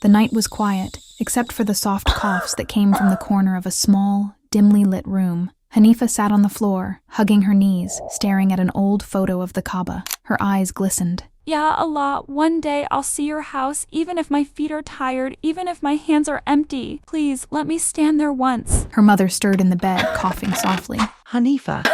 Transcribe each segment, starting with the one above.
The night was quiet, except for the soft coughs that came from the corner of a small, dimly lit room. Hanifa sat on the floor, hugging her knees, staring at an old photo of the Kaaba. Her eyes glistened. Ya Allah, one day I'll see your house, even if my feet are tired, even if my hands are empty. Please, let me stand there once. Her mother stirred in the bed, coughing softly. Hanifa,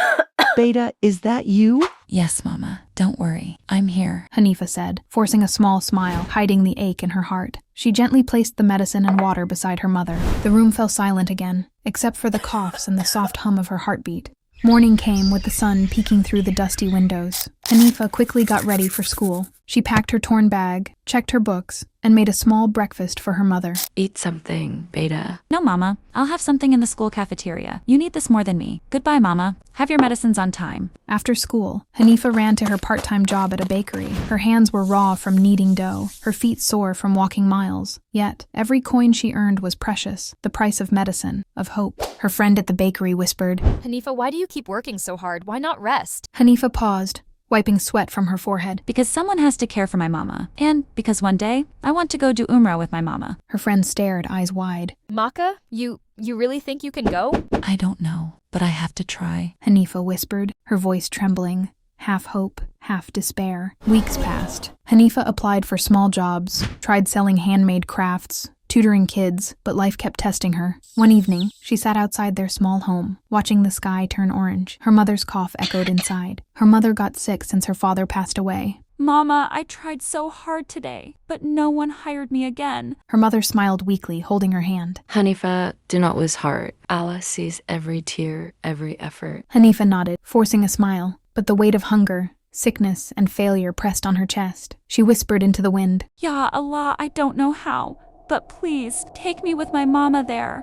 Beta, is that you? Yes, Mama. Don't worry. I'm here. Hanifa said, forcing a small smile, hiding the ache in her heart. She gently placed the medicine and water beside her mother. The room fell silent again, except for the coughs and the soft hum of her heartbeat. Morning came with the sun peeking through the dusty windows. Hanifa quickly got ready for school. She packed her torn bag, checked her books, and made a small breakfast for her mother. Eat something, Beta. No, Mama. I'll have something in the school cafeteria. You need this more than me. Goodbye, Mama. Have your medicines on time. After school, Hanifa ran to her part-time job at a bakery. Her hands were raw from kneading dough, her feet sore from walking miles. Yet, every coin she earned was precious, the price of medicine, of hope. Her friend at the bakery whispered, Hanifa, why do you keep working so hard? Why not rest? Hanifa paused, wiping sweat from her forehead. Because someone has to care for my mama. And because one day, I want to go do Umrah with my mama. Her friend stared, eyes wide. Maka, you really think you can go? I don't know, but I have to try. Hanifa whispered, her voice trembling, half hope, half despair. Weeks passed. Hanifa applied for small jobs, tried selling handmade crafts, tutoring kids, but life kept testing her. One evening, she sat outside their small home, watching the sky turn orange. Her mother's cough echoed inside. Her mother got sick since her father passed away. Mama, I tried so hard today, but no one hired me again. Her mother smiled weakly, holding her hand. Hanifa, do not lose heart. Allah sees every tear, every effort. Hanifa nodded, forcing a smile, but the weight of hunger, sickness, and failure pressed on her chest. She whispered into the wind, Ya Allah, I don't know how, but please, take me with my mama there.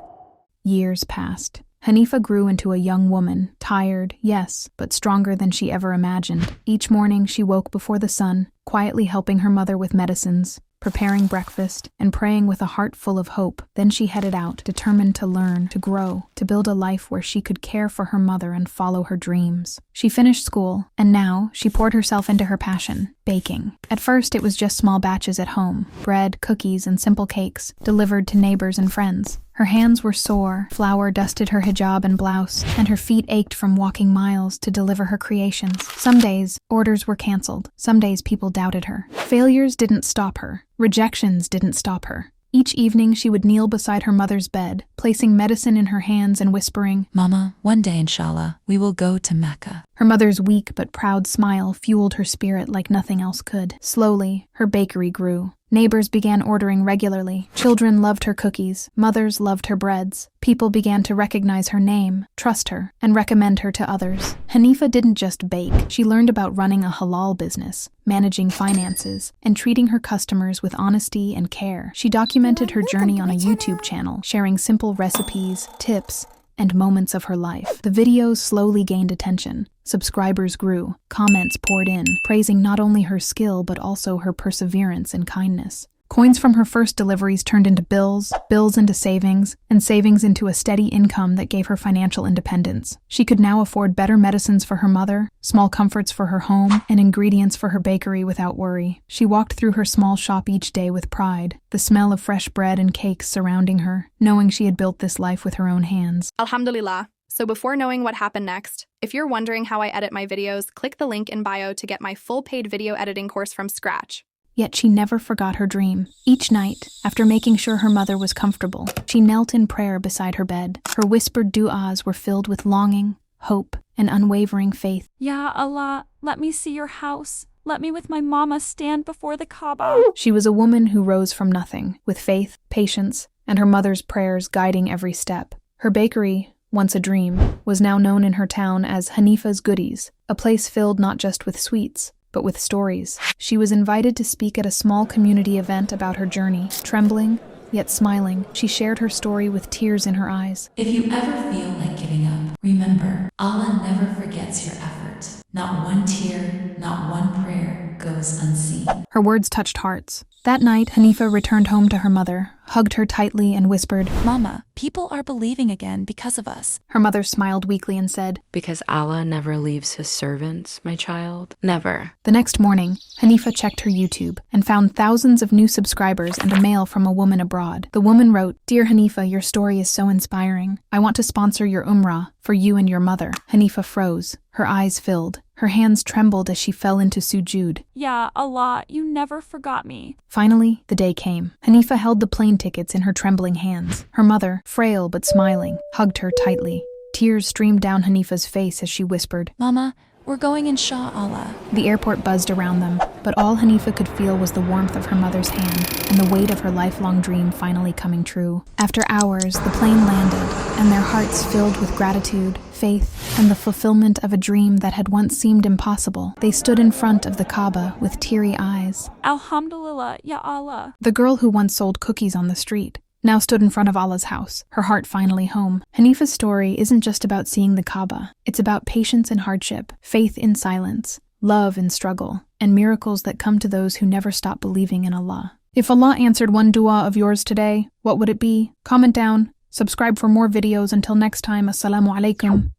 Years passed. Hanifa grew into a young woman, tired, yes, but stronger than she ever imagined. Each morning she woke before the sun, quietly helping her mother with medicines, preparing breakfast, and praying with a heart full of hope. Then she headed out, determined to learn, to grow, to build a life where she could care for her mother and follow her dreams. She finished school, and now she poured herself into her passion, baking. At first it was just small batches at home, bread, cookies, and simple cakes, delivered to neighbors and friends. Her hands were sore, flour dusted her hijab and blouse, and her feet ached from walking miles to deliver her creations. Some days, orders were canceled. Some days people doubted her. Failures didn't stop her. Rejections didn't stop her. Each evening she would kneel beside her mother's bed, placing medicine in her hands and whispering, Mama, one day inshallah, we will go to Mecca. Her mother's weak but proud smile fueled her spirit like nothing else could. Slowly, her bakery grew. Neighbors began ordering regularly. Children loved her cookies. Mothers loved her breads. People began to recognize her name, trust her, and recommend her to others. Hanifa didn't just bake. She learned about running a halal business, managing finances, and treating her customers with honesty and care. She documented her journey on a YouTube channel, sharing simple recipes, tips, and moments of her life. The videos slowly gained attention. Subscribers grew, comments poured in, praising not only her skill but also her perseverance and kindness. Coins from her first deliveries turned into bills, bills into savings, and savings into a steady income that gave her financial independence. She could now afford better medicines for her mother, small comforts for her home, and ingredients for her bakery without worry. She walked through her small shop each day with pride, the smell of fresh bread and cakes surrounding her, knowing she had built this life with her own hands. Alhamdulillah. So before knowing what happened next, if you're wondering how I edit my videos, click the link in bio to get my full paid video editing course from scratch. Yet she never forgot her dream. Each night, after making sure her mother was comfortable, she knelt in prayer beside her bed. Her whispered du'as were filled with longing, hope, and unwavering faith. Ya Allah, let me see your house. Let me with my mama stand before the Kaaba. She was a woman who rose from nothing, with faith, patience, and her mother's prayers guiding every step. Her bakery, once a dream, was now known in her town as Hanifa's Goodies, a place filled not just with sweets, but with stories. She was invited to speak at a small community event about her journey. Trembling, yet smiling, she shared her story with tears in her eyes. If you ever feel like giving up, remember, Allah never forgets your effort. Not one tear, not one prayer, goes unseen. Her words touched hearts. That night, Hanifa returned home to her mother, hugged her tightly, and whispered, Mama, people are believing again because of us. Her mother smiled weakly and said, Because Allah never leaves his servants, my child. Never. The next morning, Hanifa checked her YouTube and found thousands of new subscribers and a mail from a woman abroad. The woman wrote, Dear Hanifa, your story is so inspiring. I want to sponsor your Umrah for you and your mother. Hanifa froze. Her eyes filled. Her hands trembled as she fell into sujud. Ya Allah, you never forgot me. Finally, the day came. Hanifa held the plane tickets in her trembling hands. Her mother, frail but smiling, hugged her tightly. Tears streamed down Hanifa's face as she whispered, Mama, we're going inshallah. The airport buzzed around them, but all Hanifa could feel was the warmth of her mother's hand and the weight of her lifelong dream finally coming true. After hours, the plane landed, and their hearts filled with gratitude, faith, and the fulfillment of a dream that had once seemed impossible. They stood in front of the Kaaba with teary eyes. Alhamdulillah, Ya Allah. The girl who once sold cookies on the street now stood in front of Allah's house, her heart finally home. Hanifa's story isn't just about seeing the Kaaba. It's about patience in hardship, faith in silence, love in struggle, and miracles that come to those who never stop believing in Allah. If Allah answered one dua of yours today, what would it be? Comment down. Subscribe for more videos. Until next time, Assalamu alaikum.